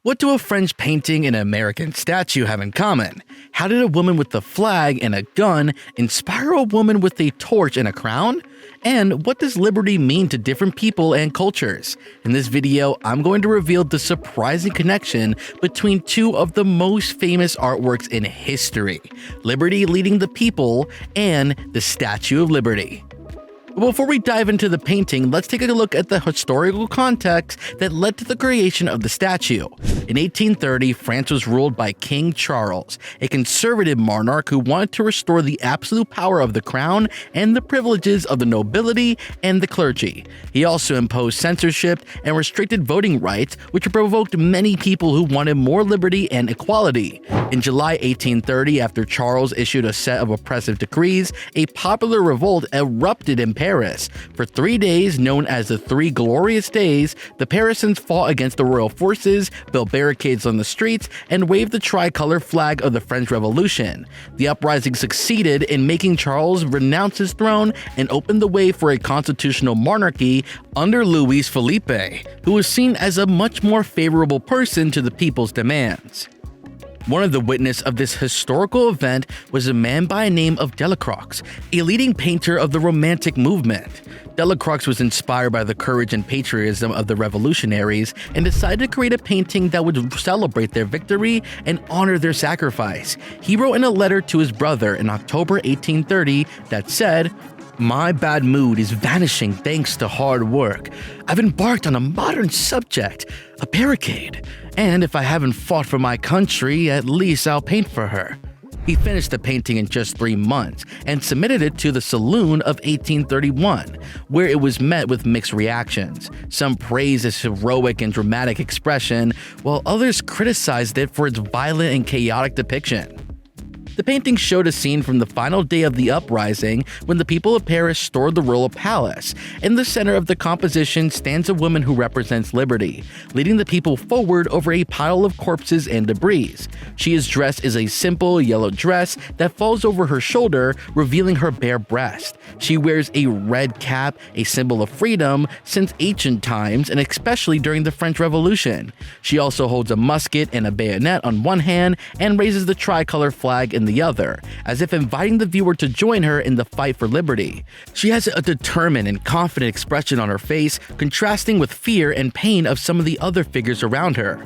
What do a French painting and an American statue have in common? How did a woman with a flag and a gun inspire a woman with a torch and a crown? And what does liberty mean to different people and cultures? In this video, I'm going to reveal the surprising connection between two of the most famous artworks in history: Liberty Leading the People and the Statue of Liberty. Before we dive into the painting, let's take a look at the historical context that led to the creation of the statue. In 1830, France was ruled by King Charles, a conservative monarch who wanted to restore the absolute power of the crown and the privileges of the nobility and the clergy. He also imposed censorship and restricted voting rights, which provoked many people who wanted more liberty and equality. In July 1830, after Charles issued a set of oppressive decrees, a popular revolt erupted in Paris. For 3 days, known as the Three Glorious Days, the Parisians fought against the royal forces, built barricades on the streets, and waved the tricolor flag of the French Revolution. The uprising succeeded in making Charles renounce his throne and opened the way for a constitutional monarchy under Louis Philippe, who was seen as a much more favorable person to the people's demands. One of the witnesses of this historical event was a man by the name of Delacroix, a leading painter of the Romantic movement. Delacroix was inspired by the courage and patriotism of the revolutionaries and decided to create a painting that would celebrate their victory and honor their sacrifice. He wrote in a letter to his brother in October 1830 that said, "My bad mood is vanishing thanks to hard work. I've embarked on a modern subject, a barricade, and if I haven't fought for my country, at least I'll paint for her." He finished the painting in just 3 months and submitted it to the Saloon of 1831, where it was met with mixed reactions. Some praised its heroic and dramatic expression, while others criticized it for its violent and chaotic depiction. The painting showed a scene from the final day of the uprising when the people of Paris stormed the royal palace. In the center of the composition stands a woman who represents liberty, leading the people forward over a pile of corpses and debris. She is dressed in a simple yellow dress that falls over her shoulder, revealing her bare breast. She wears a red cap, a symbol of freedom since ancient times and especially during the French Revolution. She also holds a musket and a bayonet on one hand and raises the tricolor flag in the other, as if inviting the viewer to join her in the fight for liberty. She has a determined and confident expression on her face, contrasting with fear and pain of some of the other figures around her.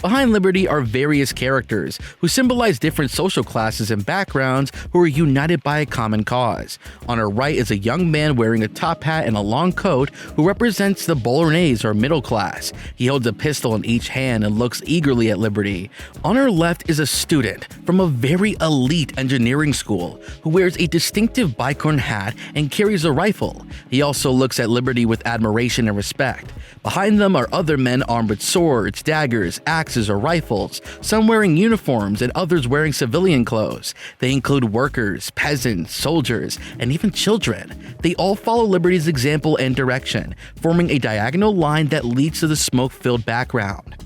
Behind Liberty are various characters who symbolize different social classes and backgrounds who are united by a common cause. On her right is a young man wearing a top hat and a long coat who represents the Bolognese or middle class. He holds a pistol in each hand and looks eagerly at Liberty. On her left is a student from a very elite engineering school who wears a distinctive bicorn hat and carries a rifle. He also looks at Liberty with admiration and respect. Behind them are other men armed with swords, daggers, axes, or rifles, some wearing uniforms and others wearing civilian clothes. They include workers, peasants, soldiers, and even children. They all follow Liberty's example and direction, forming a diagonal line that leads to the smoke-filled background.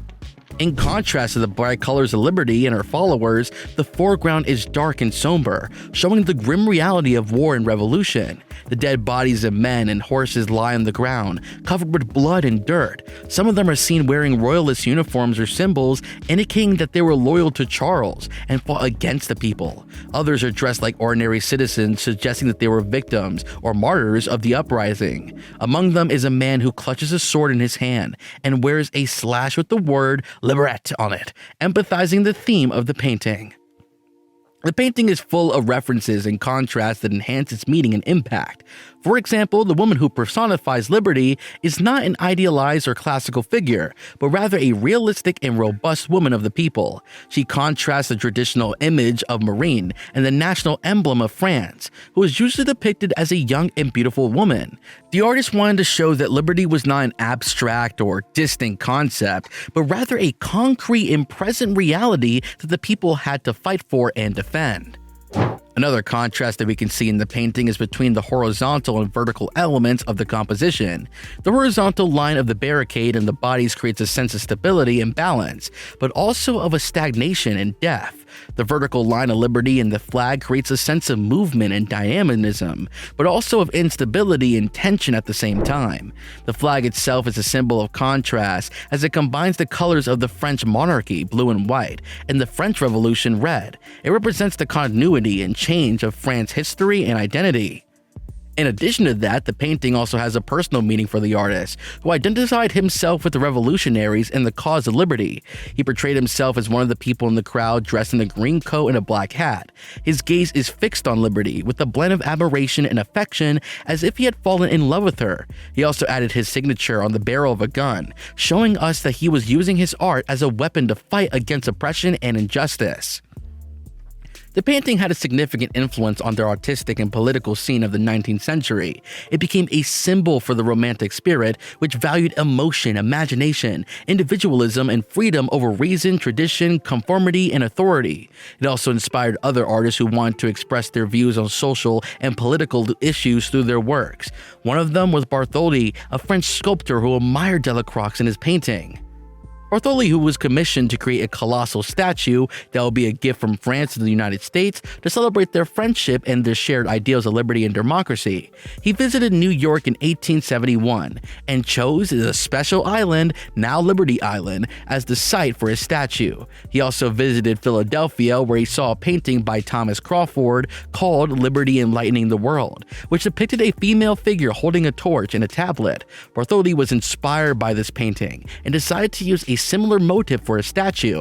In contrast to the bright colors of Liberty and her followers, the foreground is dark and somber, showing the grim reality of war and revolution. The dead bodies of men and horses lie on the ground, covered with blood and dirt. Some of them are seen wearing royalist uniforms or symbols, indicating that they were loyal to Charles and fought against the people. Others are dressed like ordinary citizens, suggesting that they were victims or martyrs of the uprising. Among them is a man who clutches a sword in his hand and wears a slash with the word "Liberté" on it, emphasizing the theme of the painting. The painting is full of references and contrasts that enhance its meaning and impact. For example, the woman who personifies liberty is not an idealized or classical figure, but rather a realistic and robust woman of the people. She contrasts the traditional image of Marine and the national emblem of France, who is usually depicted as a young and beautiful woman. The artist wanted to show that liberty was not an abstract or distant concept, but rather a concrete and present reality that the people had to fight for and defend. Another contrast that we can see in the painting is between the horizontal and vertical elements of the composition. The horizontal line of the barricade and the bodies creates a sense of stability and balance, but also of a stagnation and death. The vertical line of liberty in the flag creates a sense of movement and dynamism, but also of instability and tension at the same time. The flag itself is a symbol of contrast as it combines the colors of the French monarchy, blue and white, and the French Revolution, red. It represents the continuity and change of France's history and identity. In addition to that, the painting also has a personal meaning for the artist, who identified himself with the revolutionaries and the cause of liberty. He portrayed himself as one of the people in the crowd dressed in a green coat and a black hat. His gaze is fixed on liberty, with a blend of admiration and affection, as if he had fallen in love with her. He also added his signature on the barrel of a gun, showing us that he was using his art as a weapon to fight against oppression and injustice. The painting had a significant influence on the artistic and political scene of the 19th century. It became a symbol for the Romantic spirit, which valued emotion, imagination, individualism, and freedom over reason, tradition, conformity, and authority. It also inspired other artists who wanted to express their views on social and political issues through their works. One of them was Bartholdi, a French sculptor who admired Delacroix in his painting. Bartholdi, who was commissioned to create a colossal statue that would be a gift from France to the United States to celebrate their friendship and their shared ideals of liberty and democracy. He visited New York in 1871 and chose the special island, now Liberty Island, as the site for his statue. He also visited Philadelphia, where he saw a painting by Thomas Crawford called Liberty Enlightening the World, which depicted a female figure holding a torch and a tablet. Bartholdi was inspired by this painting and decided to use a similar motive for a statue.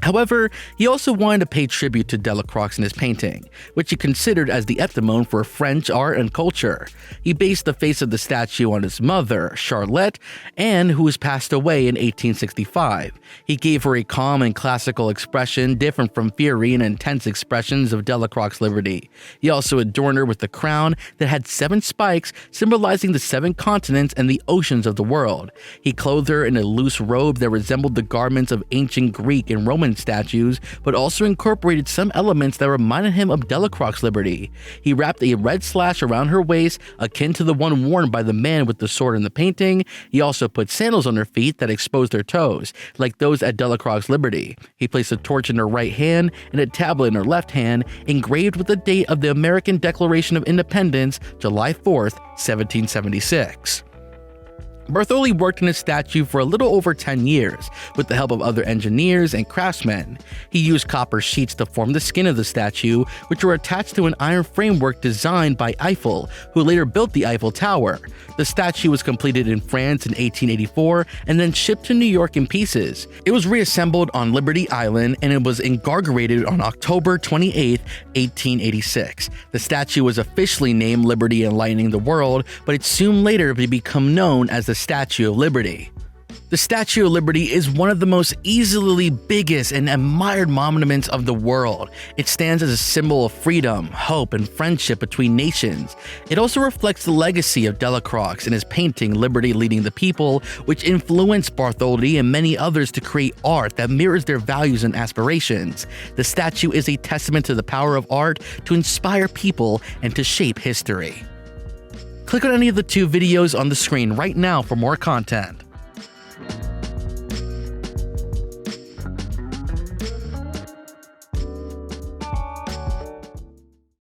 However, he also wanted to pay tribute to Delacroix in his painting, which he considered as the epitome for French art and culture. He based the face of the statue on his mother, Charlotte, who was passed away in 1865. He gave her a calm and classical expression different from fiery and intense expressions of Delacroix' liberty. He also adorned her with a crown that had 7 spikes, symbolizing the 7 continents and the oceans of the world. He clothed her in a loose robe that resembled the garments of ancient Greek and Roman statues, but also incorporated some elements that reminded him of Delacroix' liberty. He wrapped a red slash around her waist, akin to the one worn by the man with the sword in the painting. He also put sandals on her feet that exposed her toes, like those at Delacroix' liberty. He placed a torch in her right hand and a tablet in her left hand, engraved with the date of the American Declaration of Independence, July 4th, 1776. Bartholdi worked on his statue for a little over 10 years, with the help of other engineers and craftsmen. He used copper sheets to form the skin of the statue, which were attached to an iron framework designed by Eiffel, who later built the Eiffel Tower. The statue was completed in France in 1884 and then shipped to New York in pieces. It was reassembled on Liberty Island and it was inaugurated on October 28, 1886. The statue was officially named Liberty Enlightening the World, but it soon later would become known as the Statue of Liberty. The Statue of Liberty is one of the most easily biggest and admired monuments of the world. It stands as a symbol of freedom, hope, and friendship between nations. It also reflects the legacy of Delacroix in his painting Liberty Leading the People, which influenced Bartholdi and many others to create art that mirrors their values and aspirations. The statue is a testament to the power of art to inspire people and to shape history. Click on any of the 2 videos on the screen right now for more content.